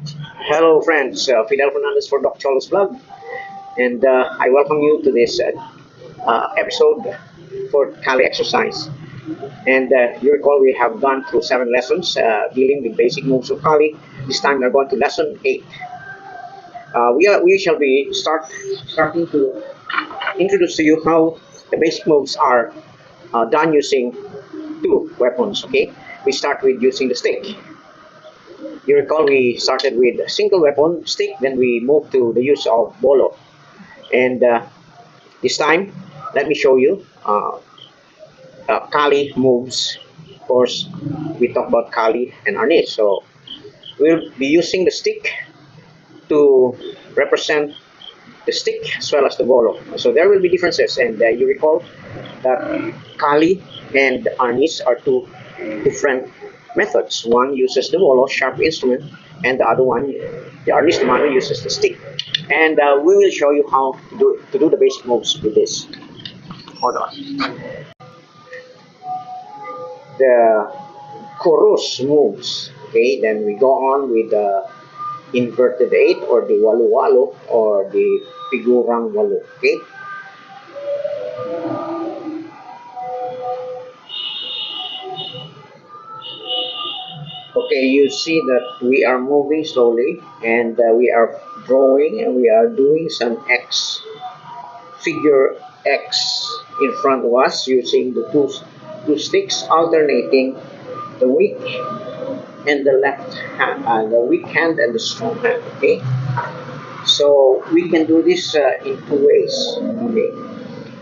Hello, friends. Fidel Fernandez for Doc Cholo's Vlog, and I welcome you to this episode for Kali exercise. And you recall we have gone through 7 lessons dealing with basic moves of Kali. This time we are going to lesson 8. We shall be starting to introduce to you how the basic moves are done using two weapons. Okay, we start with using the stick. You recall we started with a single weapon stick, then we moved to the use of bolo. And this time, let me show you Kali moves. Of course, we talk about Kali and Arnis. So we'll be using the stick to represent the stick as well as the bolo. So there will be differences. And you recall that Kali and Arnis are two different methods. One uses the bolo, sharp instrument, and the other one, the Arnis, the man uses the stick. And we will show you how to do the basic moves with this. Hold on. The kurus moves. Okay, then we go on with the inverted 8 or the walu-walu or the figurang walu. Okay, okay, you see that we are moving slowly and we are drawing and we are doing some X figure X in front of us using the two sticks alternating the weak and the left hand, the weak hand and the strong hand. Okay, so we can do this in two ways. Okay,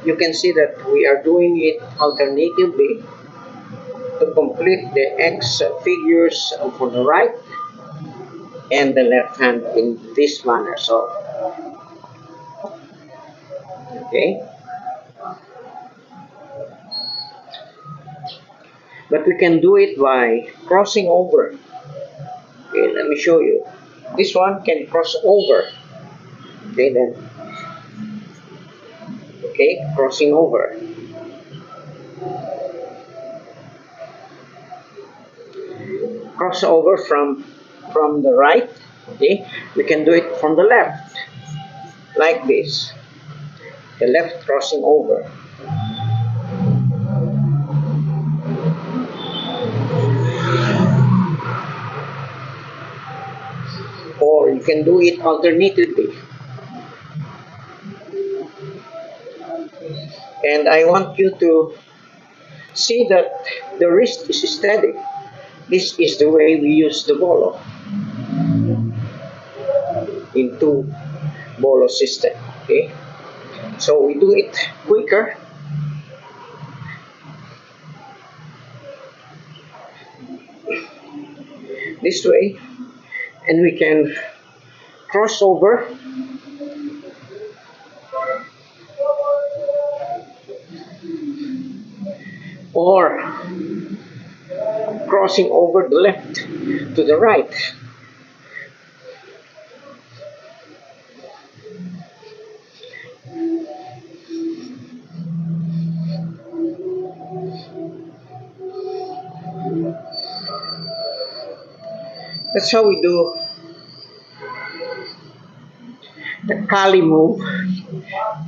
you can see that we are doing it alternatively to complete the X figures for the right and the left hand in this manner. So, okay, but we can do it by crossing over. Okay, let me show you. This one can cross over. Okay, then, okay, crossing over. Cross over from the right. Okay, we can do it from the left, like this. The left crossing over. Or you can do it alternatively. And I want you to see that the wrist is steady. This is the way we use the bolo in two bolo system. Okay, so we do it quicker. This way, and we can cross over or crossing over the left to the right. That's how we do the Kali move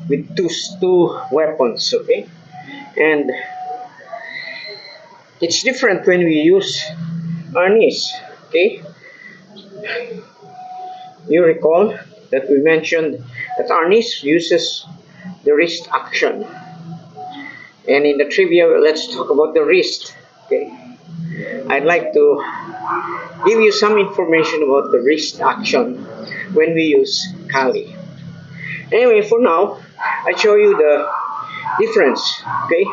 with two weapons. Okay, and it's different when we use Arnis. Okay, you recall that we mentioned that Arnis uses the wrist action. And in the trivia, let's talk about the wrist. Okay, I'd like to give you some information about the wrist action when we use Kali. Anyway, for now, I show you the difference. Okay,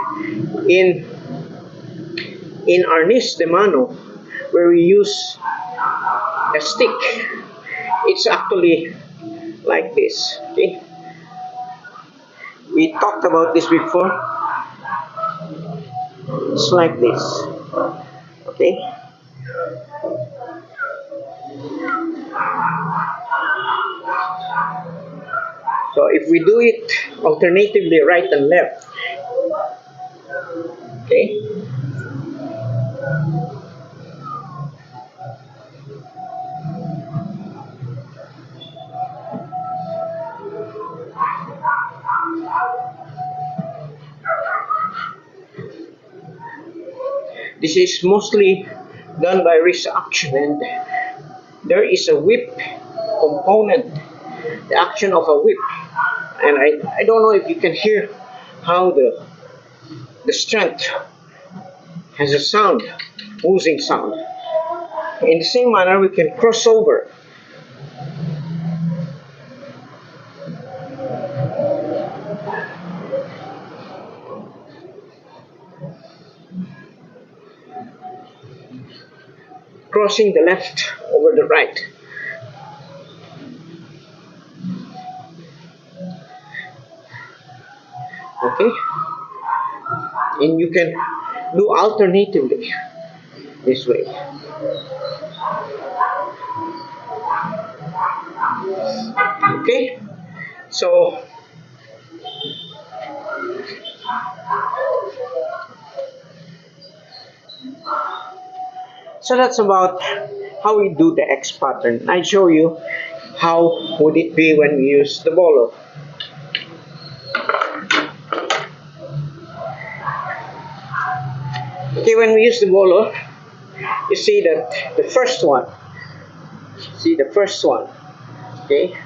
in Arnis de Mano, where we use a stick, it's actually like this. Okay, we talked about this before. It's like this. Okay, so if we do it alternatively right and left, okay, This is mostly done by wrist action, and there is a whip component, the action of a whip. And I don't know if you can hear how the strength has a sound, oozing sound. In the same manner, we can cross over. Crossing the left over the right. Okay? And you can do alternatively this way. Okay? So that's about how we do the X pattern. I show you how would it be when we use the bolo. Okay, when we use the bolo, you see that the first one, okay,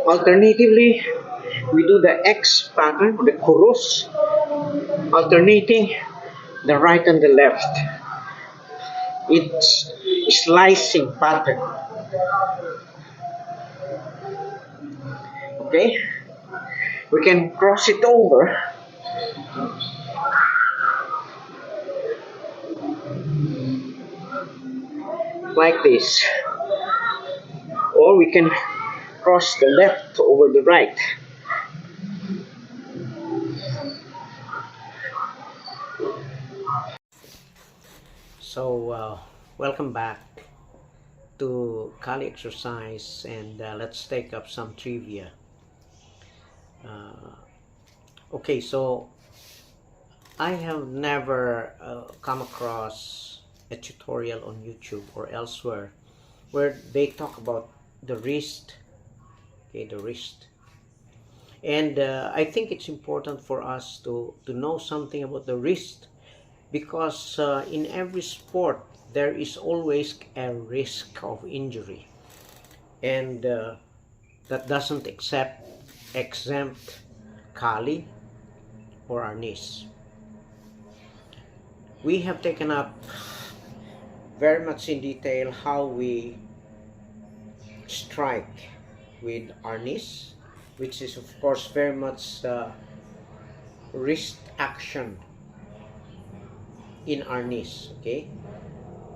alternatively, we do the X pattern, the kurus, alternating the right and the left. It's slicing pattern. Okay, we can cross it over like this, or we can cross the left over the right. So welcome back to Kali exercise, and let's take up some trivia. Okay, so I have never come across a tutorial on YouTube or elsewhere where they talk about the wrist. Okay, the wrist. And I think it's important for us to know something about the wrist, because in every sport there is always a risk of injury, and that doesn't exempt Kali or our knees. We have taken up very much in detail how we strike with our knees, which is of course very much wrist action in our knees. Okay,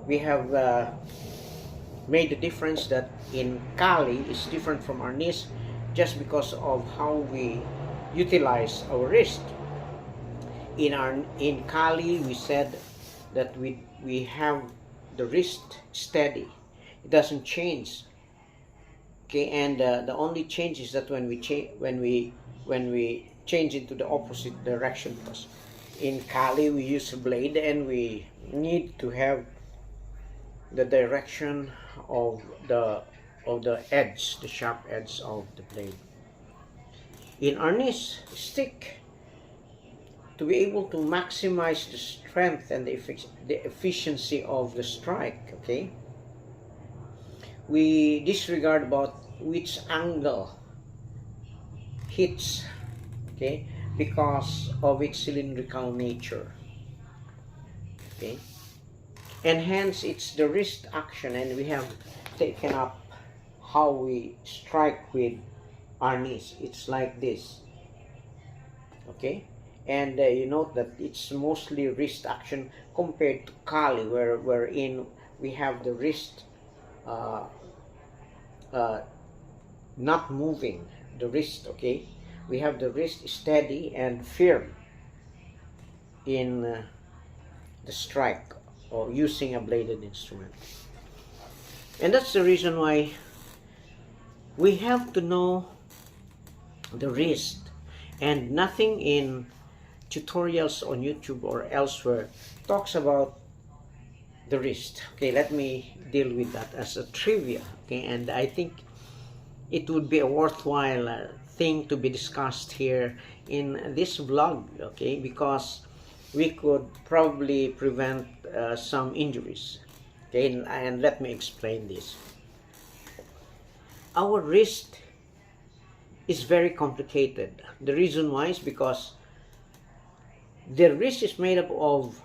we have made the difference that in Kali is different from our knees just because of how we utilize our wrist. In Kali we said that we have the wrist steady, it doesn't change. Okay, and the only change is that when we change into the opposite direction, because in Kali we use a blade and we need to have the direction of the edge, the sharp edge of the blade. In our knees, stick, to be able to maximize the strength and the efficiency of the strike. Okay, we disregard about which angle hits, okay, because of its cylindrical nature. Okay, and hence it's the wrist action, and we have taken up how we strike with our knees. It's like this. Okay, and you note that it's mostly wrist action compared to Kali, wherein we have the wrist not moving, the wrist. Okay, we have the wrist steady and firm in the strike or using a bladed instrument. And that's the reason why we have to know the wrist, And nothing in tutorials on YouTube or elsewhere talks about the wrist. Okay, let me deal with that as a trivia. Okay, and I think it would be a worthwhile thing to be discussed here in this vlog. Okay, because we could probably prevent some injuries. Okay, and let me explain this. Our wrist is very complicated. The reason why is because the wrist is made up of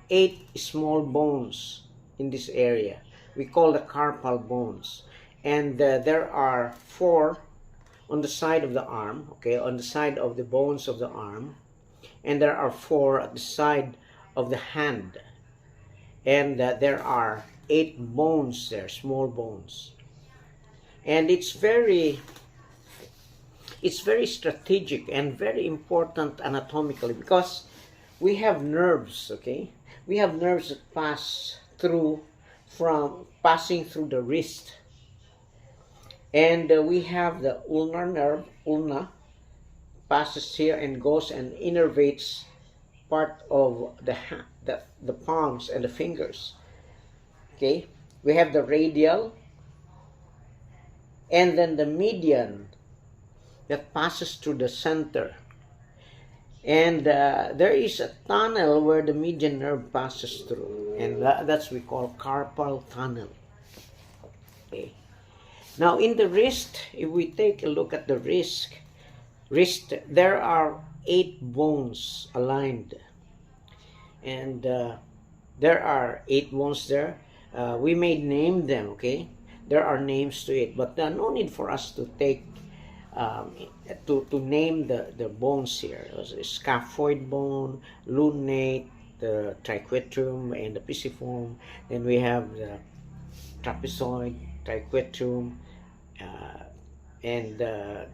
8 small bones in this area. We call the carpal bones. And there are 4 on the side of the arm, okay, on the side of the bones of the arm. And there are 4 at the side of the hand. And there are 8 bones there, small bones. And it's very strategic and very important anatomically, because we have nerves, okay? We have nerves that pass through, passing through the wrist. And we have the ulnar nerve, ulna, passes here and goes and innervates part of the palms and the fingers. Okay? We have the radial, and then the median that passes through the center. And there is a tunnel where the median nerve passes through, and that's we call carpal tunnel. Okay. Now in the wrist, if we take a look at the wrist, there are 8 bones aligned, and there are 8 bones there. We may name them, okay? There are names to it, but no need for us to take to name the bones here. Scaphoid bone, lunate, the triquetrum, and the pisiform. Then we have the trapezoid, triquetrum, and the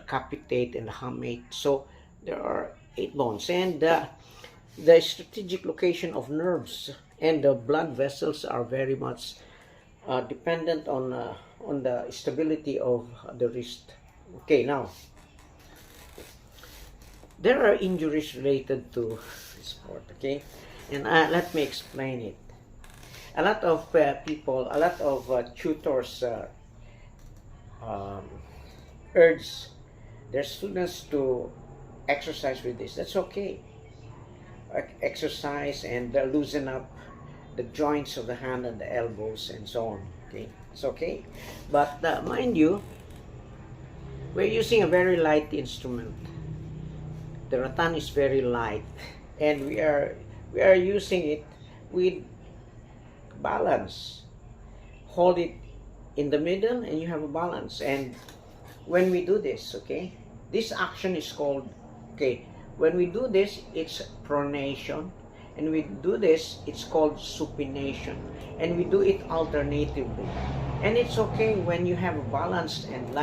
capitate and the hamate. So there are 8 bones, and the strategic location of nerves and the blood vessels are very much dependent on the stability of the wrist. Okay, now there are injuries related to sport, okay, and let me explain it. A lot of people, a lot of tutors urge their students to exercise with this. That's okay. Exercise and loosen up the joints of the hand and the elbows and so on. Okay, it's okay. But mind you, we're using a very light instrument. The rattan is very light, and we are using it with balance. Hold it in the middle, and you have a balance. And when we do this, okay, this action is called, okay, when we do this, it's pronation, and we do this, it's called supination, and we do it alternatively. And it's okay when you have a balanced and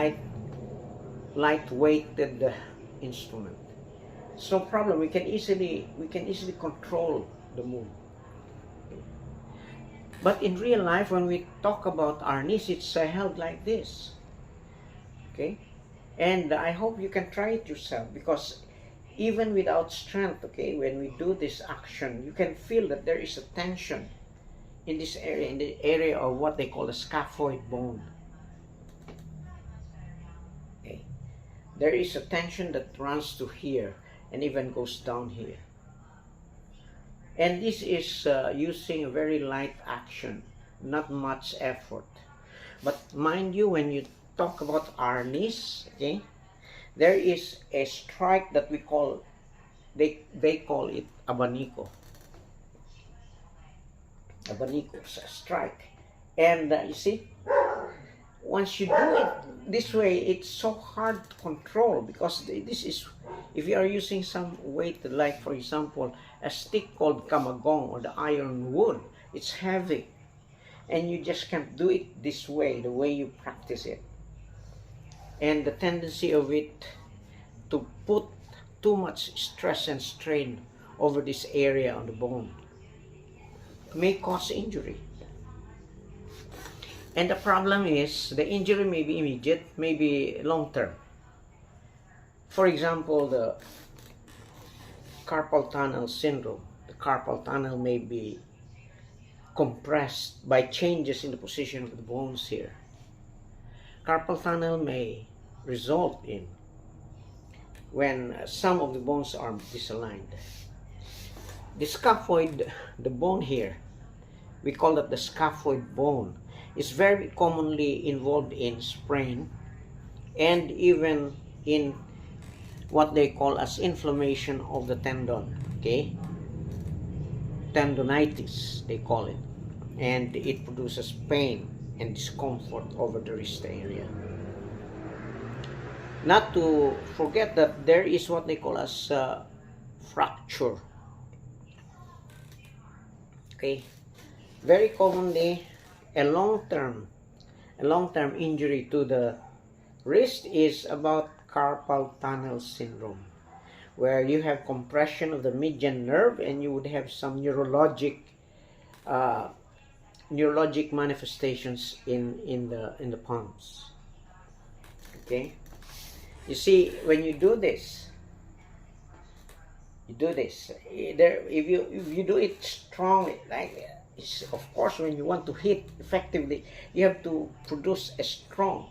light-weighted instrument. It's no problem. We can easily control the move. But in real life, when we talk about our knees, it's held like this. Okay, and I hope you can try it yourself, because even without strength, okay, when we do this action, you can feel that there is a tension in this area, in the area of what they call the scaphoid bone. Okay, there is a tension that runs to here and even goes down here. And this is using a very light action, not much effort. But mind you, when you talk about our knees, okay, there is a strike that we call, they call it abanico. Abanico is a strike. And you see, once you do it this way, it's so hard to control, because this is, if you are using some weight, like for example, a stick called kamagong or the iron wood, it's heavy, and you just can't do it this way, the way you practice it. And the tendency of it to put too much stress and strain over this area on the bone may cause injury. And the problem is, the injury may be immediate, may be long term. For example, the carpal tunnel syndrome. The carpal tunnel may be compressed by changes in the position of the bones here. Carpal tunnel may result in when some of the bones are disaligned. The scaphoid, the bone here, we call that the scaphoid bone, is very commonly involved in sprain and even in what they call as inflammation of the tendon, okay? Tendonitis, they call it. And it produces pain and discomfort over the wrist area. Not to forget that there is what they call as fracture. Okay, very commonly a long-term injury to the wrist is about carpal tunnel syndrome, where you have compression of the median nerve and you would have some neurologic manifestations in the palms. Okay, you see, when you do this, if you do it strongly, like of course when you want to hit effectively, you have to produce a strong,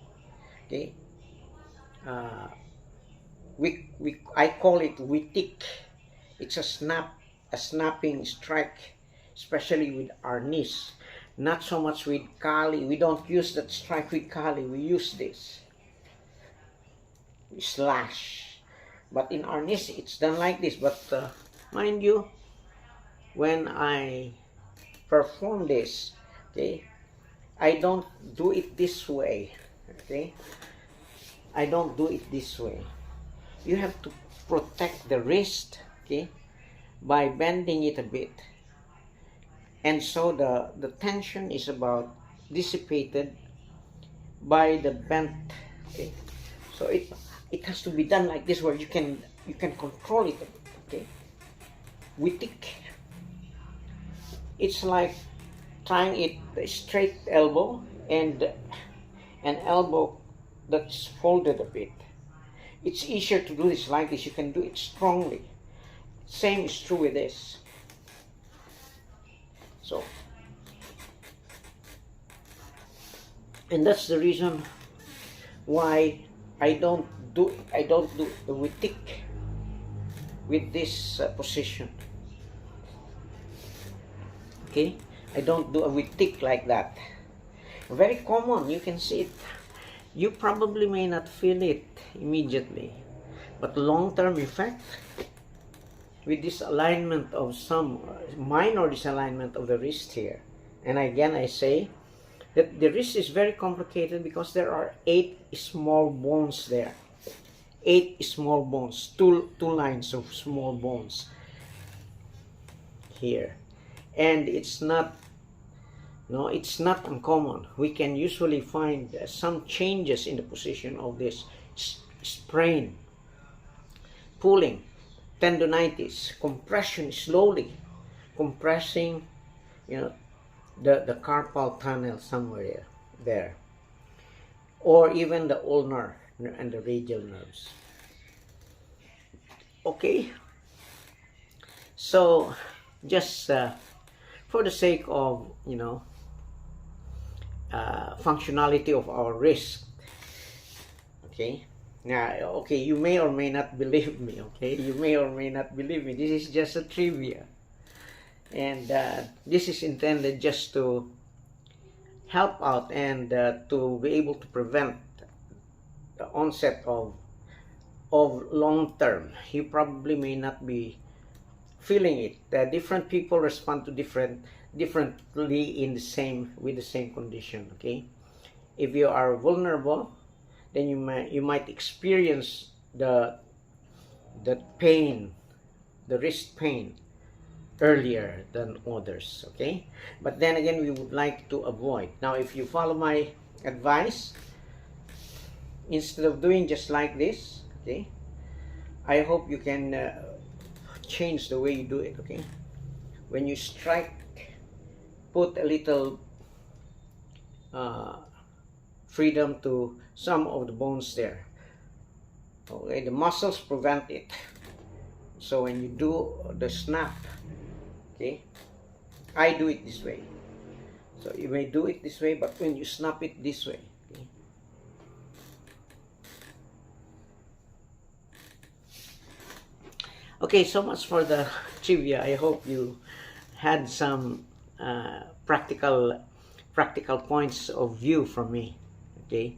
okay, I call it witik. It's a snapping strike, especially with our knees. Not so much with kali. We don't use that strike with kali. We use this. We slash. But in our knees, it's done like this. But mind you, when I perform this, okay, I don't do it this way. Okay, I don't do it this way. You have to protect the wrist, okay, by bending it a bit. And so the tension is about dissipated by the bent, okay. So it has to be done like this, where you can control it, okay. Witik. It's like trying it a straight elbow and an elbow that's folded a bit. It's easier to do this like this. You can do it strongly. Same is true with this. So, and that's the reason why I don't do the witik with this position. Okay, I don't do a witik like that. Very common. You can see it. You probably may not feel it immediately, but long-term effect with this alignment of some minor disalignment of the wrist here. And again, I say that the wrist is very complicated because there are 8 small bones there. 8 small bones, two lines of small bones here. And it's not uncommon. We can usually find some changes in the position of this sprain, pulling, tendonitis, compression, slowly compressing, the carpal tunnel somewhere there, or even the ulnar and the radial nerves. Okay, so just for the sake of functionality of our wrist, okay. Now, okay, you may or may not believe me, okay? You may or may not believe me. This is just a trivia. And this is intended just to help out and to be able to prevent the onset of long term. You probably may not be feeling it. Different people respond to differently with the same condition, okay? If you are vulnerable, then you might experience the pain, the wrist pain, earlier than others, okay? But then again, we would like to avoid. Now, if you follow my advice, instead of doing just like this, okay, I hope you can change the way you do it, okay? When you strike, put a little freedom to some of the bones there. Okay, the muscles prevent it. So when you do the snap, okay, I do it this way. So you may do it this way, but when you snap it this way, okay. Okay, so much for the trivia. I hope you had some practical points of view from me, okay,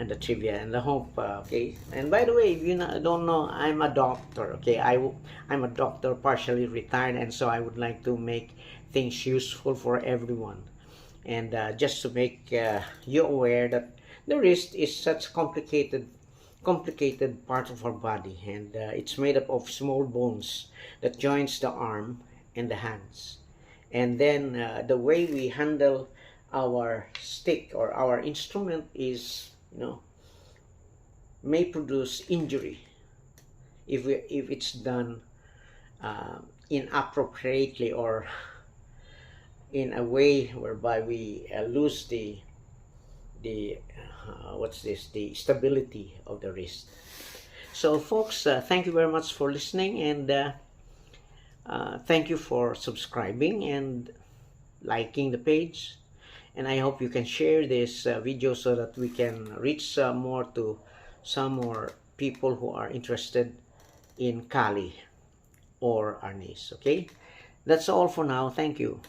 and the trivia, and the hope, okay. And by the way, if you don't know, I'm a doctor, okay. I'm a doctor, partially retired, and so I would like to make things useful for everyone. And just to make you aware that the wrist is such complicated part of our body, and it's made up of small bones that joins the arm and the hands. And then the way we handle our stick or our instrument is, may produce injury if it's done inappropriately, or in a way whereby we lose the what's this the stability of the wrist. So folks, thank you very much for listening, and thank you for subscribing and liking the page, and I hope you can share this video so that we can reach some more people who are interested in Kali or Arnis. Okay, that's all for now. Thank you.